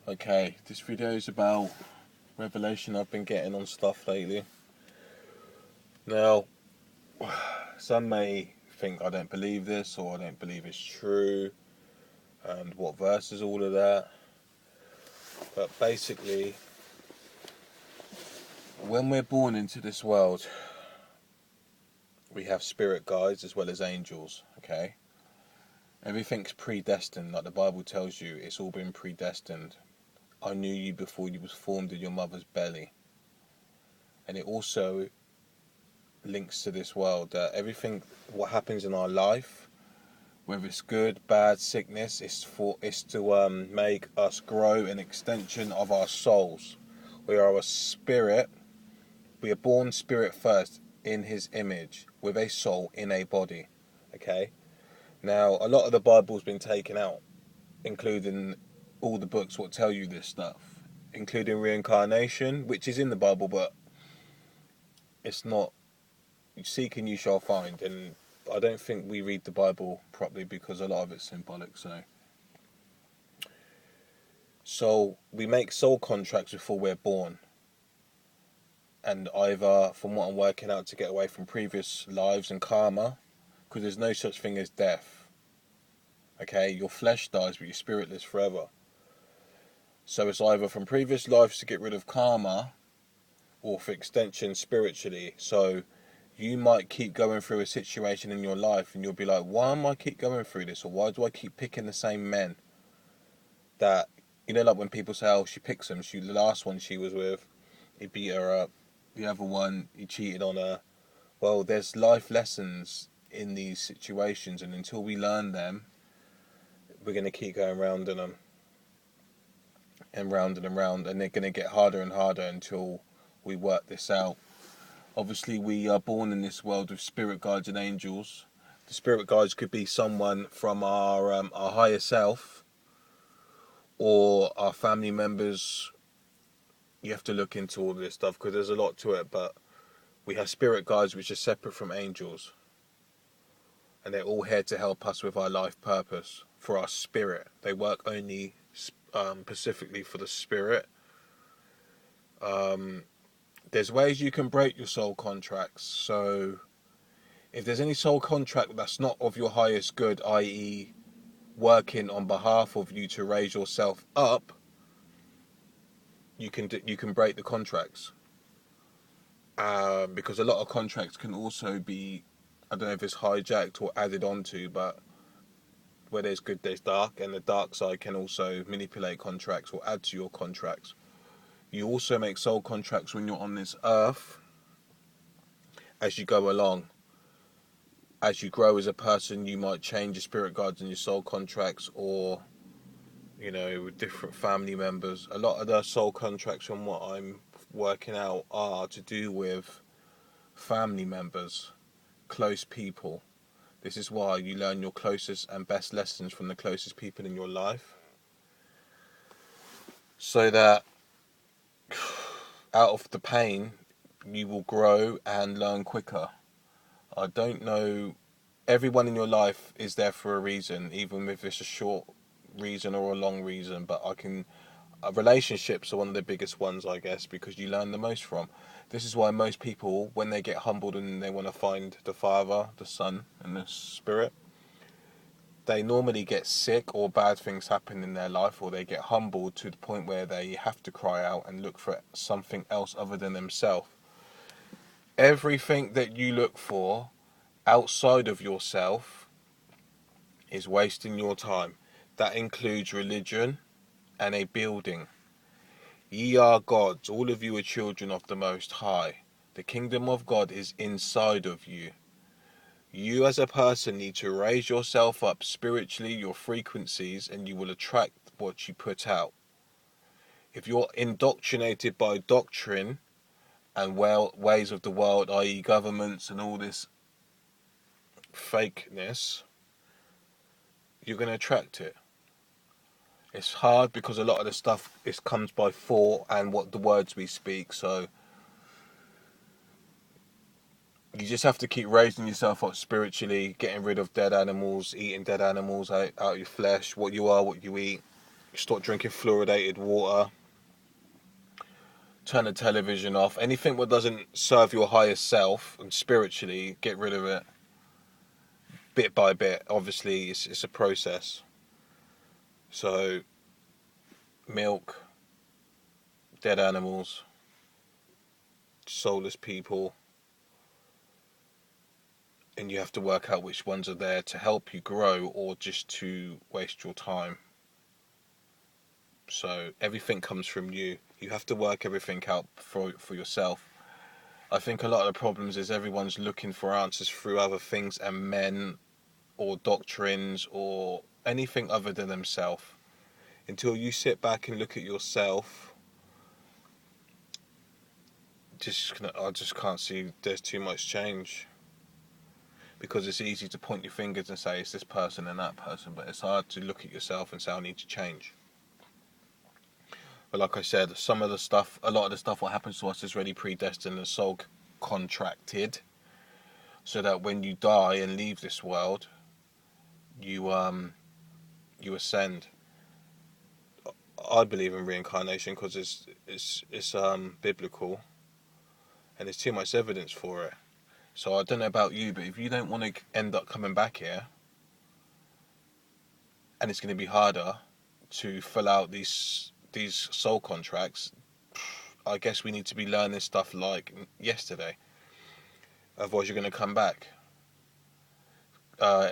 Okay, this video is about revelation I've been getting on stuff lately. Now, some may think I don't believe this or I don't believe it's true, and what verse is all of that. But basically, when we're born into this world, we have spirit guides as well as angels, okay? Everything's predestined, like the Bible tells you, it's all been predestined. I knew you before you was formed in your mother's belly. And it also links to this world that everything what happens in our life, whether it's good, bad, sickness, is to make us grow an extension of our souls. We are a spirit. We are born spirit first in His image with a soul in a body. Okay. Now a lot of the Bible's been taken out, including all the books what tell you this stuff, including reincarnation, which is in the Bible, but it's not. You seek and you shall find, and I don't think we read the Bible properly because a lot of it's symbolic. So we make soul contracts before we're born, and either, from what I'm working out, to get away from previous lives and karma, because there's no such thing as death. Okay, your flesh dies, but your spirit lives forever. So it's either from previous lives to get rid of karma, or for extension spiritually. So you might keep going through a situation in your life and you'll be like, why am I keep going through this? Or why do I keep picking the same men? That, like when people say, oh, she picks them. The last one she was with, he beat her up. The other one, he cheated on her. Well, there's life lessons in these situations, and until we learn them, we're going to keep going round and round and round, and they're going to get harder and harder until we work this out. Obviously, we are born in this world with spirit guides and angels. The spirit guides could be someone from our higher self or our family members. You have to look into all this stuff because there's a lot to it, but we have spirit guides which are separate from angels. And they're all here to help us with our life purpose, for our spirit. They work only specifically for the spirit. There's ways you can break your soul contracts. So if there's any soul contract that's not of your highest good, i.e. working on behalf of you to raise yourself up, you can break the contracts. Because a lot of contracts can also be, I don't know if it's hijacked or added onto, but where there's good, there's dark, and the dark side can also manipulate contracts or add to your contracts. You also make soul contracts when you're on this earth as you go along. As you grow as a person, you might change your spirit guides and your soul contracts, or with different family members. A lot of the soul contracts, from what I'm working out, are to do with family members, close people. This is why you learn your closest and best lessons from the closest people in your life, so that out of the pain you will grow and learn quicker. I don't know, everyone in your life is there for a reason, even if it's a short reason or a long reason, but relationships are one of the biggest ones, I guess, because you learn the most from. This is why most people, when they get humbled and they want to find the Father, the Son, and the Spirit, they normally get sick or bad things happen in their life, or they get humbled to the point where they have to cry out and look for something else other than themselves. Everything that you look for outside of yourself is wasting your time. That includes religion and a building. Ye are gods, all of you are children of the Most High. The kingdom of God is inside of you. You as a person need to raise yourself up spiritually, your frequencies, and you will attract what you put out. If you're indoctrinated by doctrine and ways of the world, i.e. governments and all this fakeness, you're going to attract it. It's hard because a lot of the stuff comes by thought and what the words we speak, so you just have to keep raising yourself up spiritually, getting rid of dead animals, eating dead animals out your flesh, what you are, what you eat. Stop drinking fluoridated water. Turn the television off. Anything that doesn't serve your higher self and spiritually, get rid of it. Bit by bit. Obviously, it's a process. So, milk, dead animals, soulless people, and you have to work out which ones are there to help you grow or just to waste your time. So everything comes from you. You have to work everything out for yourself. I think a lot of the problems is everyone's looking for answers through other things and men or doctrines or anything other than themselves. Until you sit back and look at yourself, I just can't see there's too much change. Because it's easy to point your fingers and say it's this person and that person, but it's hard to look at yourself and say I need to change. But like I said, a lot of the stuff what happens to us is already predestined and soul contracted, so that when you die and leave this world, you ascend. I believe in reincarnation because it's biblical, and there's too much evidence for it. So I don't know about you, but if you don't want to end up coming back here, and it's going to be harder to fill out these soul contracts, I guess we need to be learning stuff like yesterday. Otherwise, you're going to come back.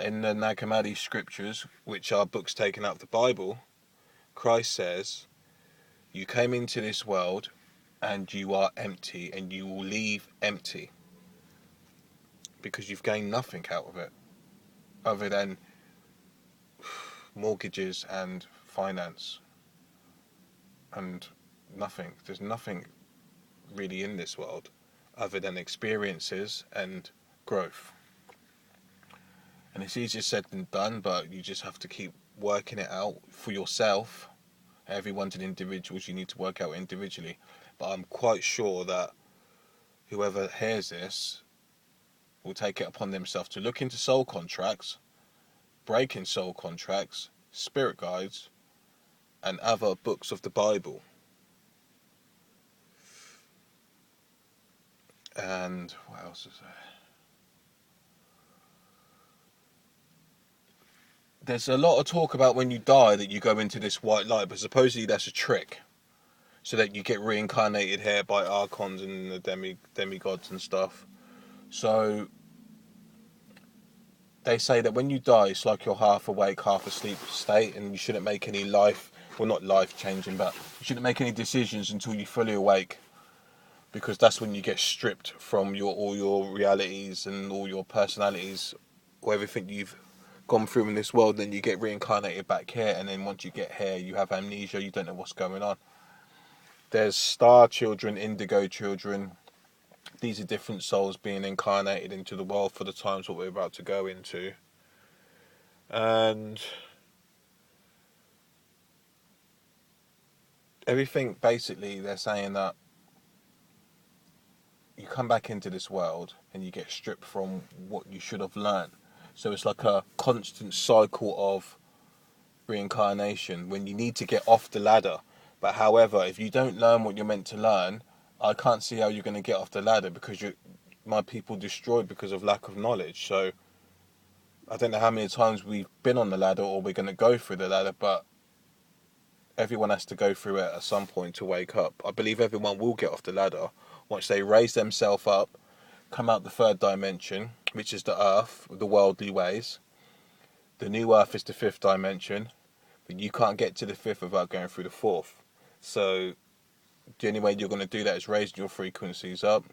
In the Nag Hammadi scriptures, which are books taken out of the Bible, Christ says, "You came into this world, and you are empty, and you will leave empty." Because you've gained nothing out of it other than mortgages and finance and nothing. There's nothing really in this world other than experiences and growth. And it's easier said than done, but you just have to keep working it out for yourself. Everyone's an individual, you need to work out individually. But I'm quite sure that whoever hears this will take it upon themselves to look into soul contracts, breaking soul contracts, spirit guides, and other books of the Bible. And what else is there? There's a lot of talk about when you die that you go into this white light, but supposedly that's a trick, so that you get reincarnated here by archons and the demigods and stuff. So they say that when you die, it's like you're half awake, half asleep state, and you shouldn't make any not life changing, but you shouldn't make any decisions until you're fully awake, because that's when you get stripped from all your realities and all your personalities, or everything you've gone through in this world. Then you get reincarnated back here, and then once you get here, you have amnesia, you don't know what's going on. There's star children, indigo children. These are different souls being incarnated into the world for the times what we're about to go into. And everything, basically, they're saying that you come back into this world and you get stripped from what you should have learned. So it's like a constant cycle of reincarnation when you need to get off the ladder. But however, if you don't learn what you're meant to learn, I can't see how you're going to get off the ladder, because my people destroyed because of lack of knowledge. So I don't know how many times we've been on the ladder or we're going to go through the ladder, but everyone has to go through it at some point to wake up. I believe everyone will get off the ladder once they raise themselves up, come out the third dimension, which is the earth, the worldly ways. The new earth is the fifth dimension, but you can't get to the fifth without going through the fourth. So the only way you're going to do that is raising your frequencies up,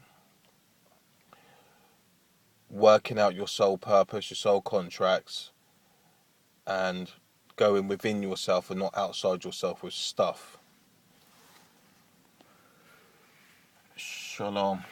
working out your soul purpose, your soul contracts, and going within yourself and not outside yourself with stuff. Shalom.